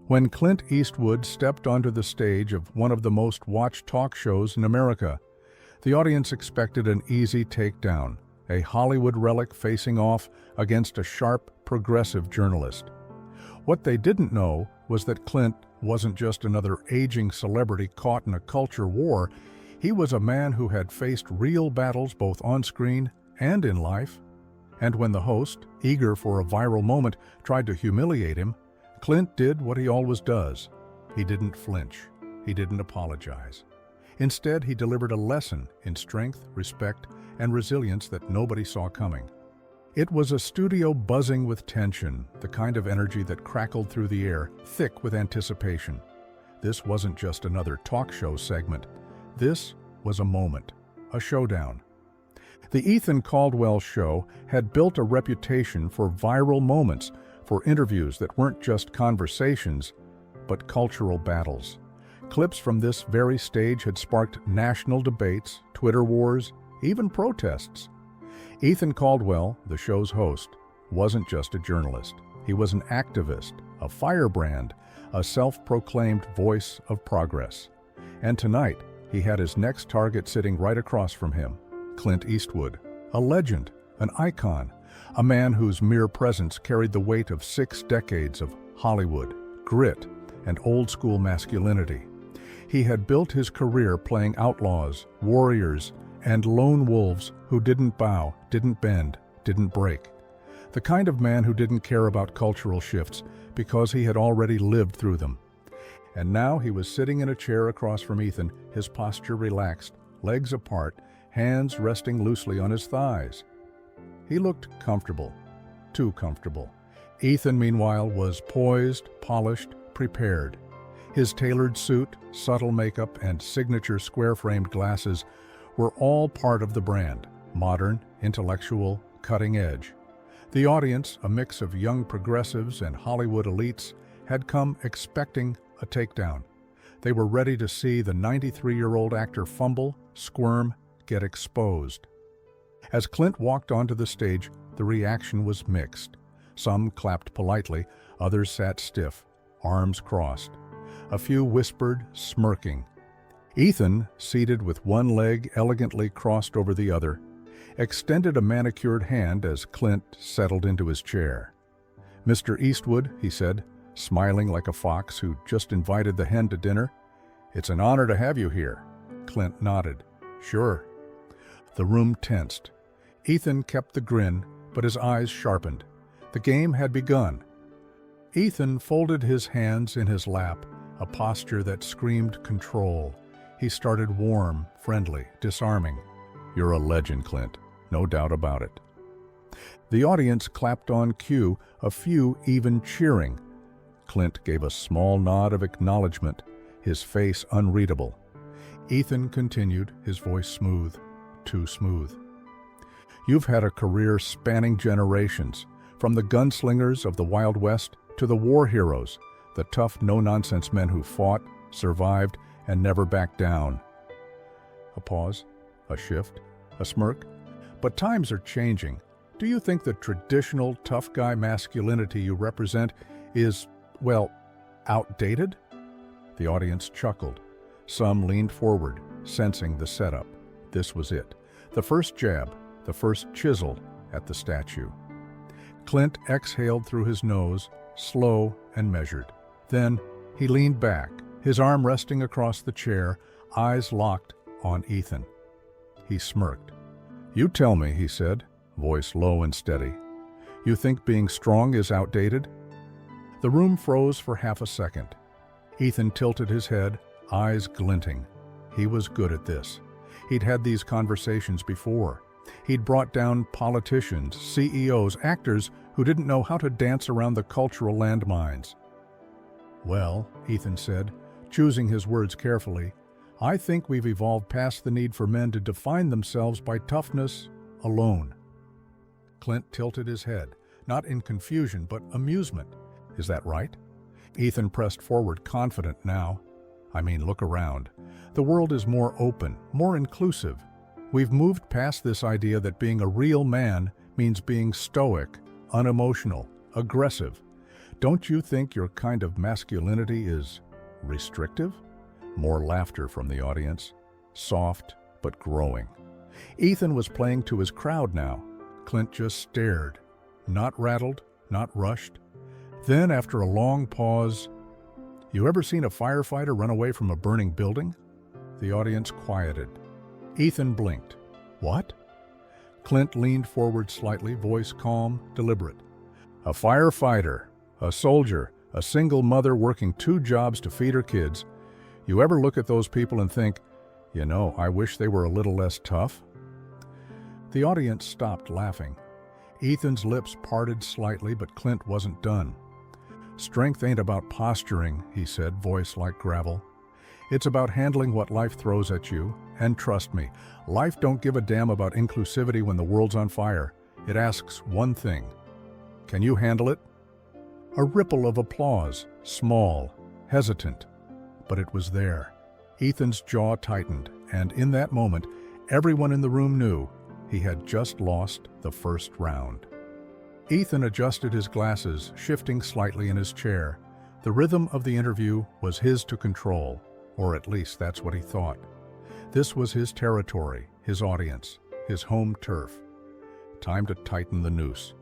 when Clint Eastwood stepped onto the stage of one of the most watched talk shows in America. The audience expected an easy takedown, a Hollywood relic facing off against a sharp, progressive journalist. What they didn't know was that Clint wasn't just another aging celebrity caught in a culture war. He was a man who had faced real battles both on screen and in life. And when the host, eager for a viral moment, tried to humiliate him, Clint did what he always does. He didn't flinch. He didn't apologize. Instead, he delivered a lesson in strength, respect, and resilience that nobody saw coming. It was a studio buzzing with tension, the kind of energy that crackled through the air, thick with anticipation. This wasn't just another talk show segment. This was a moment, a showdown. The Ethan Caldwell Show had built a reputation for viral moments, for interviews that weren't just conversations, but cultural battles. Clips from this very stage had sparked national debates, Twitter wars, even protests. Ethan Caldwell, the show's host, wasn't just a journalist. He was an activist, a firebrand, a self-proclaimed voice of progress. And tonight, he had his next target sitting right across from him, Clint Eastwood, a legend, an icon, a man whose mere presence carried the weight of 6 decades of Hollywood, grit, and old-school masculinity. He had built his career playing outlaws, warriors, and lone wolves who didn't bow, didn't bend, didn't break. The kind of man who didn't care about cultural shifts because he had already lived through them. And now he was sitting in a chair across from Ethan, his posture relaxed, legs apart, hands resting loosely on his thighs. He looked comfortable, too comfortable. Ethan, meanwhile, was poised, polished, prepared. His tailored suit, subtle makeup, and signature square-framed glasses were all part of the brand, modern, intellectual, cutting edge. The audience, a mix of young progressives and Hollywood elites, had come expecting a takedown. They were ready to see the 93-year-old actor fumble, squirm, get exposed. As Clint walked onto the stage, the reaction was mixed. Some clapped politely, others sat stiff, arms crossed. A few whispered, smirking. Ethan, seated with one leg elegantly crossed over the other, extended a manicured hand as Clint settled into his chair. "Mr. Eastwood," he said, smiling like a fox who just invited the hen to dinner, "it's an honor to have you here." Clint nodded. "Sure." The room tensed. Ethan kept the grin, but his eyes sharpened. The game had begun. Ethan folded his hands in his lap, a posture that screamed control. He started warm, friendly, disarming. "You're a legend, Clint. No doubt about it." The audience clapped on cue, a few even cheering. Clint gave a small nod of acknowledgement, his face unreadable. Ethan continued, his voice smooth, too smooth. "You've had a career spanning generations, from the gunslingers of the Wild West to the war heroes, the tough, no-nonsense men who fought, survived, and never backed down." A pause, a shift, a smirk. "But times are changing. Do you think the traditional tough guy masculinity you represent is, well, outdated?" The audience chuckled. Some leaned forward, sensing the setup. This was it. The first jab, the first chisel at the statue. Clint exhaled through his nose, slow and measured. Then he leaned back, his arm resting across the chair, eyes locked on Ethan. He smirked. "You tell me," he said, voice low and steady. "You think being strong is outdated?" The room froze for half a second. Ethan tilted his head, eyes glinting. He was good at this. He'd had these conversations before. He'd brought down politicians, CEOs, actors who didn't know how to dance around the cultural landmines. "Well," Ethan said, choosing his words carefully, "I think we've evolved past the need for men to define themselves by toughness alone." Clint tilted his head, not in confusion but amusement. "Is that right?" Ethan pressed forward, confident now. "I mean, look around. The world is more open, more inclusive. We've moved past this idea that being a real man means being stoic, unemotional, aggressive. Don't you think your kind of masculinity is restrictive? More laughter from the audience, soft but growing. Ethan was playing to his crowd now. Clint just stared, not rattled, not rushed. Then, after a long pause, "You ever seen a firefighter run away from a burning building?" The audience quieted. Ethan blinked. "What?" Clint leaned forward slightly, voice calm, deliberate. "A firefighter, a soldier, a single mother working 2 jobs to feed her kids. You ever look at those people and think, I wish they were a little less tough?" The audience stopped laughing. Ethan's lips parted slightly, but Clint wasn't done. "Strength ain't about posturing," he said, voice like gravel. "It's about handling what life throws at you. And trust me, life don't give a damn about inclusivity when the world's on fire. It asks one thing. Can you handle it?" A ripple of applause, small, hesitant, but it was there. Ethan's jaw tightened, and in that moment, everyone in the room knew he had just lost the first round. Ethan adjusted his glasses, shifting slightly in his chair. The rhythm of the interview was his to control, or at least that's what he thought. This was his territory, his audience, his home turf. Time to tighten the noose.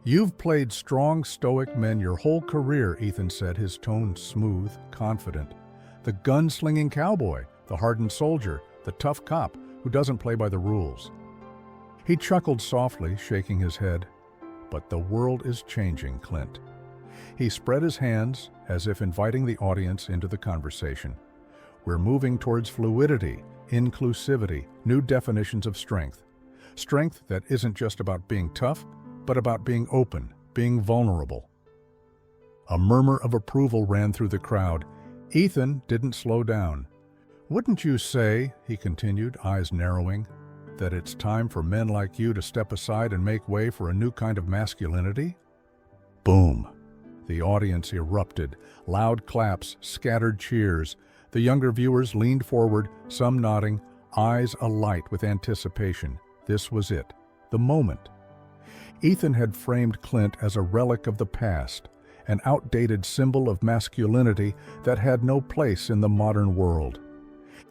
"You've played strong, stoic men your whole career," Ethan said, his tone smooth, confident. "The gun-slinging cowboy, the hardened soldier, the tough cop who doesn't play by the rules." He chuckled softly, shaking his head. "But the world is changing, Clint." He spread his hands, as if inviting the audience into the conversation. "We're moving towards fluidity, inclusivity, new definitions of strength. Strength that isn't just about being tough, but about being open, being vulnerable." A murmur of approval ran through the crowd. Ethan didn't slow down. "Wouldn't you say," he continued, eyes narrowing, "that it's time for men like you to step aside and make way for a new kind of masculinity?" Boom! The audience erupted. Loud claps, scattered cheers. The younger viewers leaned forward, some nodding, eyes alight with anticipation. This was it, the moment. Ethan had framed Clint as a relic of the past, an outdated symbol of masculinity that had no place in the modern world.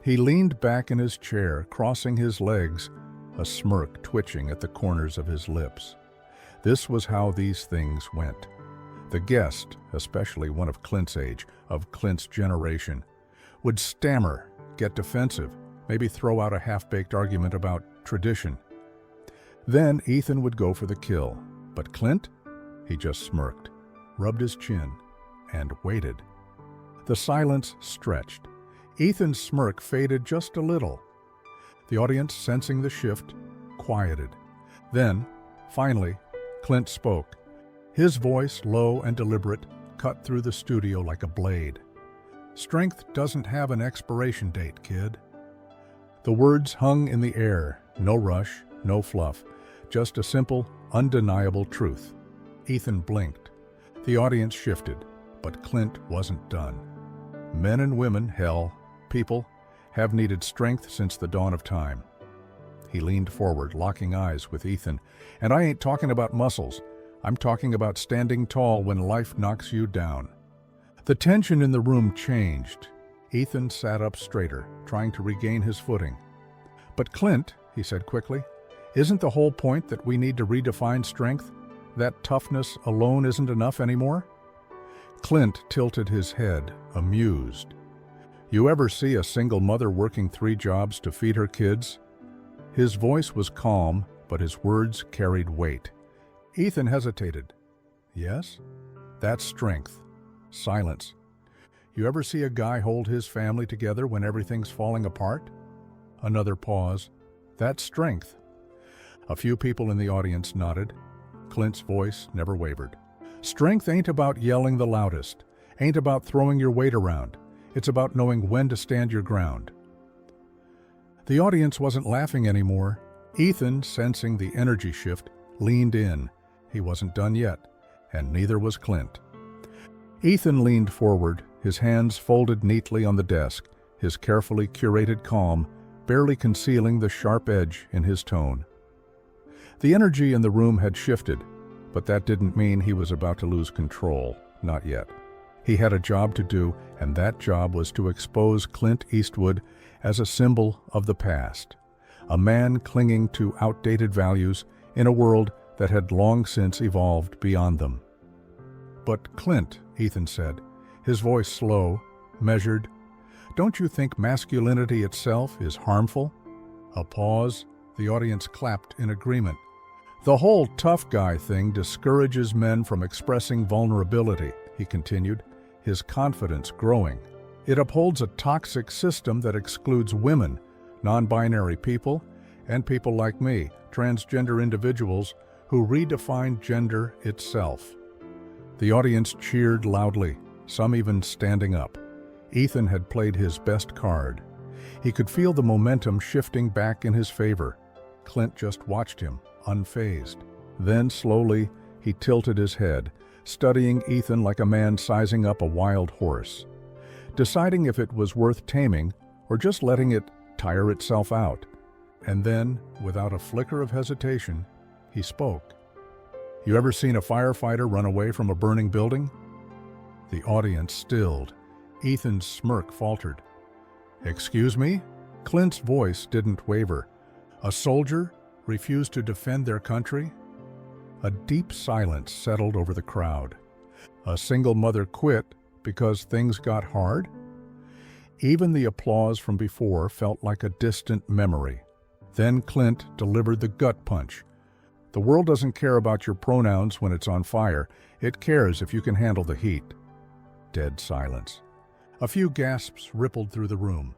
He leaned back in his chair, crossing his legs, a smirk twitching at the corners of his lips. This was how these things went. The guest, especially one of Clint's age, of Clint's generation, would stammer, get defensive, maybe throw out a half-baked argument about tradition. Then Ethan would go for the kill. But Clint? He just smirked, rubbed his chin, and waited. The silence stretched. Ethan's smirk faded just a little. The audience, sensing the shift, quieted. Then, finally, Clint spoke. His voice, low and deliberate, cut through the studio like a blade. "Strength doesn't have an expiration date, kid." The words hung in the air, no rush, no fluff, just a simple, undeniable truth. Ethan blinked. The audience shifted, but Clint wasn't done. Men and women, hell, people, have needed strength since the dawn of time. He leaned forward, locking eyes with Ethan. "And I ain't talking about muscles. I'm talking about standing tall when life knocks you down." The tension in the room changed. Ethan sat up straighter, trying to regain his footing. "But Clint," he said quickly, "isn't the whole point that we need to redefine strength? That toughness alone isn't enough anymore?" Clint tilted his head, amused. "You ever see a single mother working 3 jobs to feed her kids?" His voice was calm, but his words carried weight. Ethan hesitated. "Yes? That's strength. Silence. You ever see a guy hold his family together when everything's falling apart?" Another pause. "That's strength." A few people in the audience nodded. Clint's voice never wavered. "Strength ain't about yelling the loudest, ain't about throwing your weight around. It's about knowing when to stand your ground." The audience wasn't laughing anymore. Ethan, sensing the energy shift, leaned in. He wasn't done yet, and neither was Clint. Ethan leaned forward, his hands folded neatly on the desk, his carefully curated calm barely concealing the sharp edge in his tone. The energy in the room had shifted, But that didn't mean he was about to lose control. Not yet. He had a job to do, and that job was to expose Clint Eastwood as a symbol of the past. A man clinging to outdated values in a world that had long since evolved beyond them. "But Clint," Ethan said, his voice slow, measured, "don't you think masculinity itself is harmful?" A pause. The audience clapped in agreement. "The whole tough guy thing discourages men from expressing vulnerability," he continued, his confidence growing. "It upholds a toxic system that excludes women, non-binary people, and people like me, transgender individuals who redefine gender itself." The audience cheered loudly, some even standing up. Ethan had played his best card. He could feel the momentum shifting back in his favor. Clint just watched him, unfazed. Then, slowly, he tilted his head, studying Ethan like a man sizing up a wild horse, deciding if it was worth taming or just letting it tire itself out. And then, without a flicker of hesitation, he spoke. "You ever seen a firefighter run away from a burning building?" The audience stilled. Ethan's smirk faltered. "Excuse me?" Clint's voice didn't waver. "A soldier refused to defend their country?" A deep silence settled over the crowd. A single mother quit because things got hard? Even the applause from before felt like a distant memory. Then Clint delivered the gut punch. "The world doesn't care about your pronouns when it's on fire. It cares if you can handle the heat." Dead silence. A few gasps rippled through the room.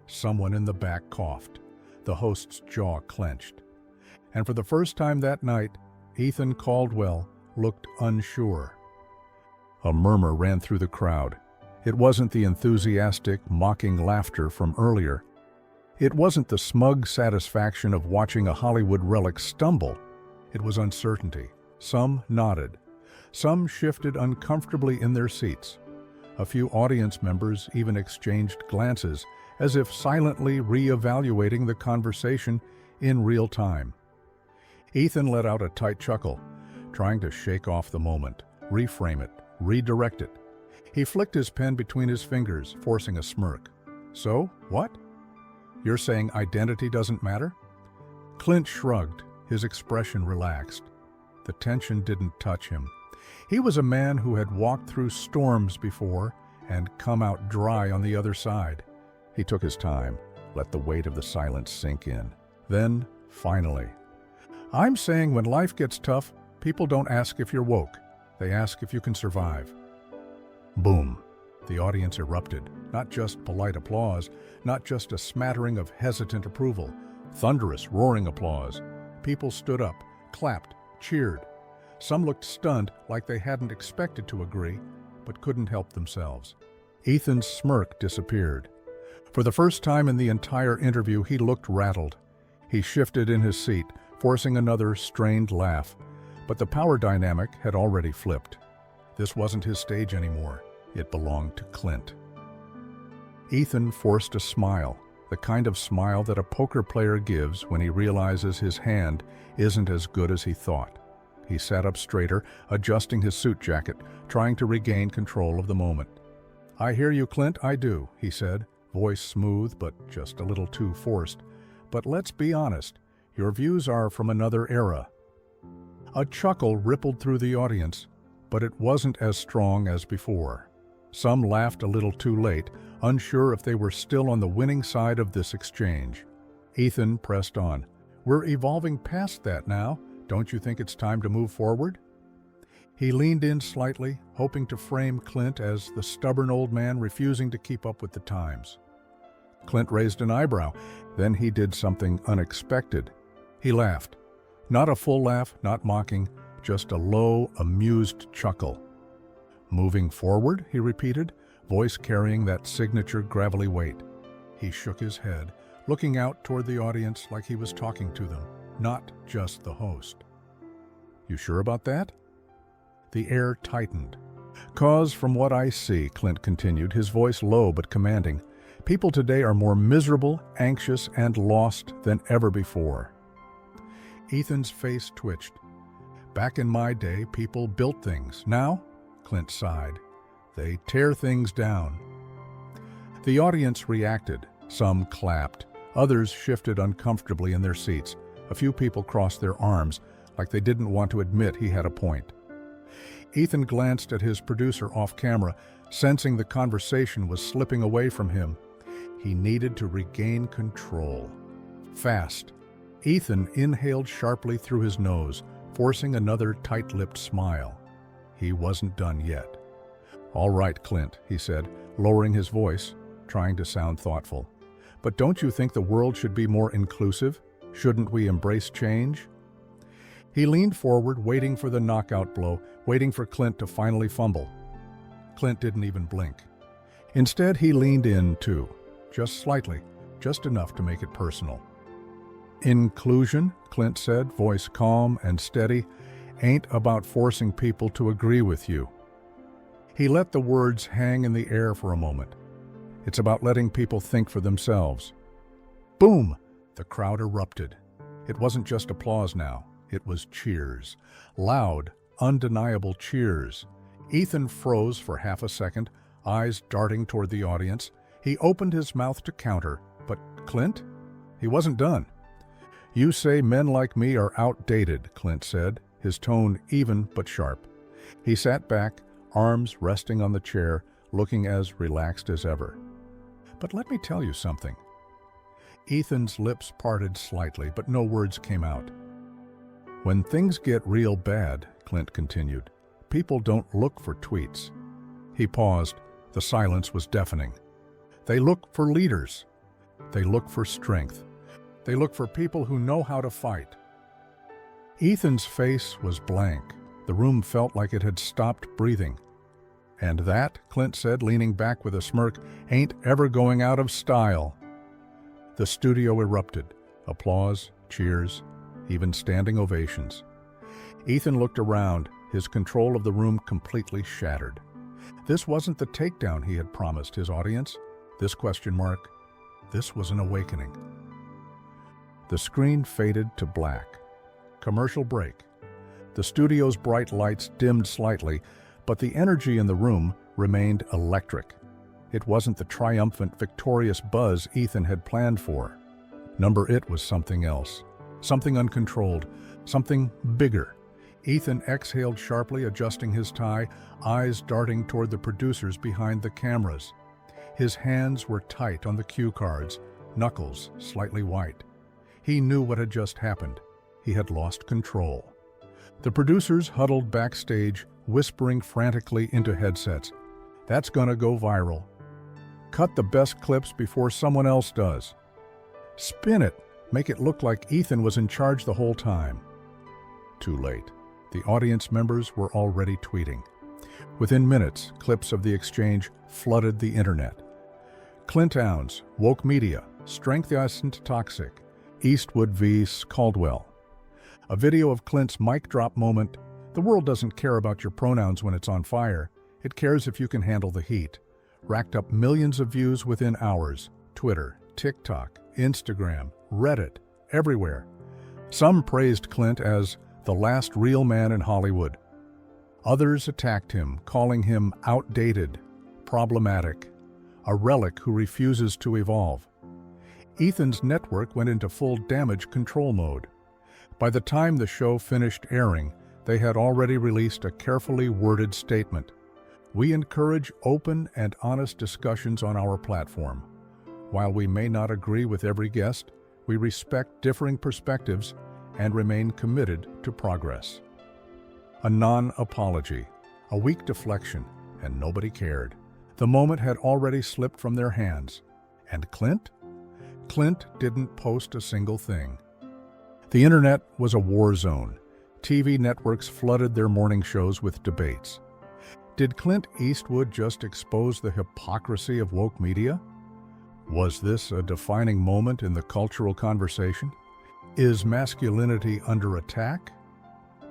Someone in the back coughed. The host's jaw clenched. And for the first time that night, Ethan Caldwell looked unsure. A murmur ran through the crowd. It wasn't the enthusiastic, mocking laughter from earlier. It wasn't the smug satisfaction of watching a Hollywood relic stumble. It was uncertainty. Some nodded. Some shifted uncomfortably in their seats. A few audience members even exchanged glances, as if silently re-evaluating the conversation in real time. Ethan let out a tight chuckle, trying to shake off the moment, reframe it, redirect it. He flicked his pen between his fingers, forcing a smirk. "So, what? You're saying identity doesn't matter?" Clint shrugged, his expression relaxed. The tension didn't touch him. He was a man who had walked through storms before and come out dry on the other side. He took his time, let the weight of the silence sink in. Then, finally, "I'm saying when life gets tough, people don't ask if you're woke. They ask if you can survive." Boom. The audience erupted. Not just polite applause, not just a smattering of hesitant approval. Thunderous, roaring applause. People stood up, clapped, cheered. Some looked stunned, like they hadn't expected to agree, but couldn't help themselves. Ethan's smirk disappeared. For the first time in the entire interview, he looked rattled. He shifted in his seat, forcing another strained laugh. But the power dynamic had already flipped. This wasn't his stage anymore. It belonged to Clint. Ethan forced a smile, the kind of smile that a poker player gives when he realizes his hand isn't as good as he thought. He sat up straighter, adjusting his suit jacket, trying to regain control of the moment. "I hear you, Clint, I do," he said, voice smooth but just a little too forced. "But let's be honest, your views are from another era." A chuckle rippled through the audience, but it wasn't as strong as before. Some laughed a little too late, unsure if they were still on the winning side of this exchange. Ethan pressed on. "We're evolving past that now. Don't you think it's time to move forward?" He leaned in slightly, hoping to frame Clint as the stubborn old man refusing to keep up with the times. Clint raised an eyebrow. Then he did something unexpected. He laughed. Not a full laugh, not mocking, just a low, amused chuckle. "Moving forward," he repeated, voice carrying that signature gravelly weight. He shook his head, looking out toward the audience like he was talking to them, not just the host. "You sure about that?" The air tightened. "'Cause from what I see," Clint continued, his voice low but commanding, "people today are more miserable, anxious, and lost than ever before." Ethan's face twitched. Back in my day, people built things. Now, Clint sighed, they tear things down. The audience reacted. Some clapped. Others shifted uncomfortably in their seats. A few people crossed their arms, like they didn't want to admit he had a point. Ethan glanced at his producer off camera, sensing the conversation was slipping away from him. He needed to regain control. Fast. Ethan inhaled sharply through his nose, forcing another tight-lipped smile. He wasn't done yet. "All right, Clint," he said, lowering his voice, trying to sound thoughtful. "But don't you think the world should be more inclusive? Shouldn't we embrace change?" He leaned forward, waiting for the knockout blow, waiting for Clint to finally fumble. Clint didn't even blink. Instead, he leaned in, too, just slightly, just enough to make it personal. "Inclusion," Clint said, voice calm and steady, "ain't about forcing people to agree with you." He let the words hang in the air for a moment. It's about letting people think for themselves. Boom! The crowd erupted. It wasn't just applause now. It was cheers. Loud, undeniable cheers. Ethan froze for half a second, eyes darting toward the audience. He opened his mouth to counter, but Clint? He wasn't done. "You say men like me are outdated," Clint said, his tone even but sharp. He sat back, arms resting on the chair, looking as relaxed as ever. "But let me tell you something." Ethan's lips parted slightly, but no words came out. "When things get real bad," Clint continued, "people don't look for tweets." He paused. The silence was deafening. They look for leaders. They look for strength. They look for people who know how to fight. Ethan's face was blank. The room felt like it had stopped breathing. "And that," Clint said, leaning back with a smirk, "ain't ever going out of style." The studio erupted. Applause, cheers, even standing ovations. Ethan looked around, his control of the room completely shattered. This wasn't the takedown he had promised his audience. This ? This was an awakening. The screen faded to black. Commercial break. The studio's bright lights dimmed slightly, but the energy in the room remained electric. It wasn't the triumphant, victorious buzz Ethan had planned for. It was something else. Something uncontrolled. Something bigger. Ethan exhaled sharply, adjusting his tie, eyes darting toward the producers behind the cameras. His hands were tight on the cue cards, knuckles slightly white. He knew what had just happened. He had lost control. The producers huddled backstage, whispering frantically into headsets. "That's gonna go viral. Cut the best clips before someone else does. Spin it, make it look like Ethan was in charge the whole time." Too late. The audience members were already tweeting. Within minutes, clips of the exchange flooded the internet. Clint Eastwood, woke media, strength isn't toxic, Eastwood v. Caldwell. A video of Clint's mic drop moment. The world doesn't care about your pronouns when it's on fire. It cares if you can handle the heat. Racked up millions of views within hours. Twitter, TikTok, Instagram, Reddit, everywhere. Some praised Clint as the last real man in Hollywood. Others attacked him, calling him outdated, problematic, a relic who refuses to evolve. Ethan's network went into full damage control mode. By the time the show finished airing, they had already released a carefully worded statement. "We encourage open and honest discussions on our platform. While we may not agree with every guest, we respect differing perspectives and remain committed to progress." A non-apology, a weak deflection, and nobody cared. The moment had already slipped from their hands. And Clint? Clint didn't post a single thing. The internet was a war zone. TV networks flooded their morning shows with debates. Did Clint Eastwood just expose the hypocrisy of woke media? Was this a defining moment in the cultural conversation? Is masculinity under attack?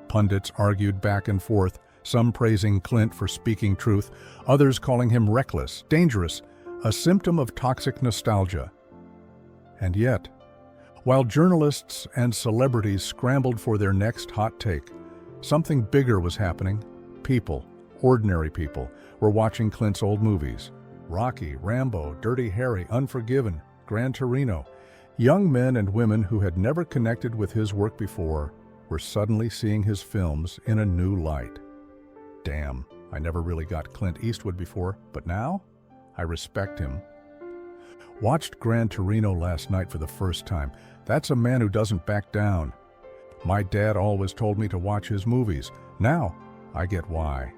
Pundits argued back and forth, some praising Clint for speaking truth, others calling him reckless, dangerous, a symptom of toxic nostalgia. And yet, while journalists and celebrities scrambled for their next hot take, Something bigger was happening. People, ordinary people, were watching Clint's old movies. Rocky, Rambo, Dirty Harry, Unforgiven, Gran Torino. Young men and women who had never connected with his work before were suddenly seeing his films in a new light. Damn, I never really got Clint Eastwood before, but now I respect him. Watched Gran Torino last night for the first time. That's a man who doesn't back down. My dad always told me to watch his movies. Now I get why.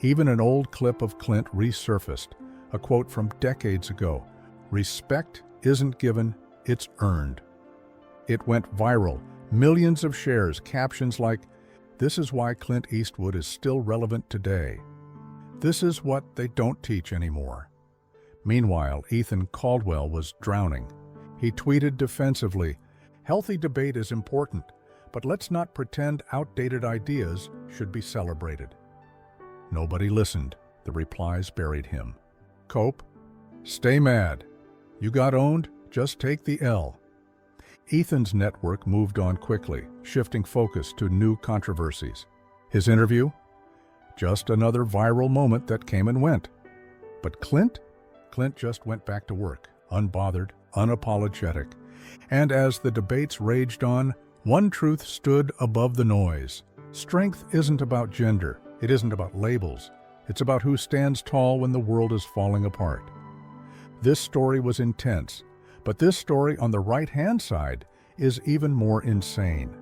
Even an old clip of Clint resurfaced, a quote from decades ago. Respect isn't given, it's earned. It went viral, millions of shares, captions like, "This is why Clint Eastwood is still relevant today. This is what they don't teach anymore." Meanwhile, Ethan Caldwell was drowning. He tweeted defensively, "Healthy debate is important, but let's not pretend outdated ideas should be celebrated." Nobody listened. The replies buried him. Cope? Stay mad. You got owned? Just take the L. Ethan's network moved on quickly, shifting focus to new controversies. His interview? Just another viral moment that came and went. But Clint? Clint just went back to work, unbothered, unapologetic. And as the debates raged on, one truth stood above the noise. Strength isn't about gender. It isn't about labels. It's about who stands tall when the world is falling apart. This story was intense, but this story on the right-hand side is even more insane.